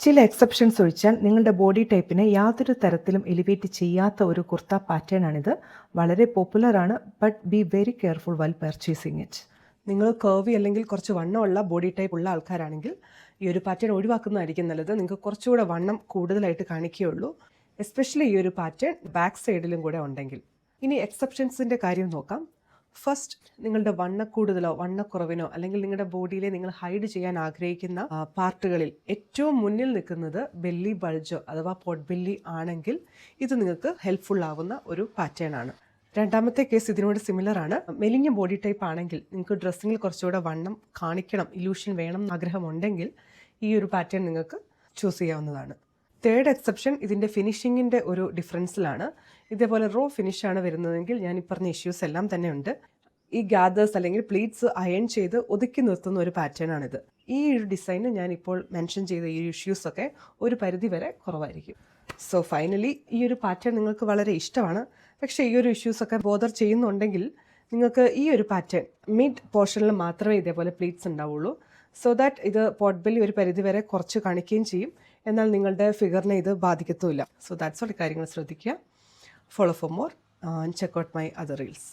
ചില എക്സെപ്ഷൻസ് ഒഴിച്ചാൽ നിങ്ങളുടെ ബോഡി ടൈപ്പിനെ യാതൊരു തരത്തിലും എലിവേറ്റ് ചെയ്യാത്ത ഒരു കുർത്ത പാറ്റേൺ ആണിത്. വളരെ പോപ്പുലറാണ്. But be very careful while purchasing it. നിങ്ങൾ കർവി അല്ലെങ്കിൽ കുറച്ച് വണ്ണമുള്ള ബോഡി ടൈപ്പ് ഉള്ള ആൾക്കാരാണെങ്കിൽ ഈ ഒരു പാറ്റേൺ ഒഴിവാക്കുന്നതായിരിക്കും നല്ലത്. നിങ്ങൾക്ക് കുറച്ചുകൂടെ വണ്ണം കൂടുതലായിട്ട് കാണിക്കുകയുള്ളൂ. എസ്പെഷ്യലി ഈ ഒരു പാറ്റേൺ ബാക്ക് സൈഡിലും കൂടെ ഉണ്ടെങ്കിൽ. ഇനി എക്സെപ്ഷൻസിൻ്റെ കാര്യം നോക്കാം. ഫസ്റ്റ്, നിങ്ങളുടെ വണ്ണക്കൂടുതലോ വണ്ണക്കുറവിനോ അല്ലെങ്കിൽ നിങ്ങളുടെ ബോഡിയിലെ നിങ്ങൾ ഹൈഡ് ചെയ്യാൻ ആഗ്രഹിക്കുന്ന പാർട്ടുകളിൽ ഏറ്റവും മുന്നിൽ നിൽക്കുന്നത് ബെല്ലി ബൾജോ അഥവാ പോട്ട് ബെല്ലി ആണെങ്കിൽ ഇത് നിങ്ങൾക്ക് ഹെൽപ്ഫുൾ ആവുന്ന ഒരു പാറ്റേൺ ആണ്. രണ്ടാമത്തെ കേസ് ഇതിനോട് സിമിലർ ആണ്. മെലിഞ്ഞ ബോഡി ടൈപ്പ് ആണെങ്കിൽ നിങ്ങൾക്ക് ഡ്രസ്സിങ്ങിൽ കുറച്ചുകൂടെ വണ്ണം കാണിക്കണം, ഇല്യൂഷൻ വേണം എന്ന് ആഗ്രഹമുണ്ടെങ്കിൽ ഈ ഒരു പാറ്റേൺ നിങ്ങൾക്ക് ചൂസ് ചെയ്യാവുന്നതാണ്. തേർഡ് എക്സെപ്ഷൻ ഇതിൻ്റെ ഫിനിഷിങ്ങിൻ്റെ ഒരു ഡിഫറൻസിലാണ്. ഇതേപോലെ റോ ഫിനിഷാണ് വരുന്നതെങ്കിൽ ഞാൻ ഈ പറഞ്ഞ ഇഷ്യൂസ് എല്ലാം തന്നെ ഉണ്ട്. ഈ ഗാദേഴ്സ് അല്ലെങ്കിൽ പ്ലീറ്റ്സ് അയൺ ചെയ്ത് ഒതുക്കി നിർത്തുന്ന ഒരു പാറ്റേൺ ആണിത്. ഈ ഒരു ഡിസൈന് ഞാനിപ്പോൾ മെൻഷൻ ചെയ്ത ഈ ഇഷ്യൂസൊക്കെ ഒരു പരിധി വരെ കുറവായിരിക്കും. സോ ഫൈനലി ഈ ഒരു പാറ്റേൺ നിങ്ങൾക്ക് വളരെ ഇഷ്ടമാണ്. പക്ഷേ ഈ ഒരു ഇഷ്യൂസൊക്കെ ബോദർ ചെയ്യുന്നുണ്ടെങ്കിൽ നിങ്ങൾക്ക് ഈ ഒരു പാറ്റേൺ മിഡ് പോർഷനിൽ മാത്രമേ ഇതേപോലെ പ്ലീറ്റ്സ് ഉണ്ടാവുള്ളൂ. സോ ദാറ്റ് ഇത് പോട്ട് ബെല്ലി ഒരു പരിധി വരെ കുറച്ച് കാണിക്കുകയും ചെയ്യും, എന്നാൽ നിങ്ങളുടെ ഫിഗറിനെ ഇത് ബാധിക്കത്തുമില്ല. So that's all. കാര്യങ്ങൾ ശ്രദ്ധിക്കുക. Follow for more. Check out my other reels.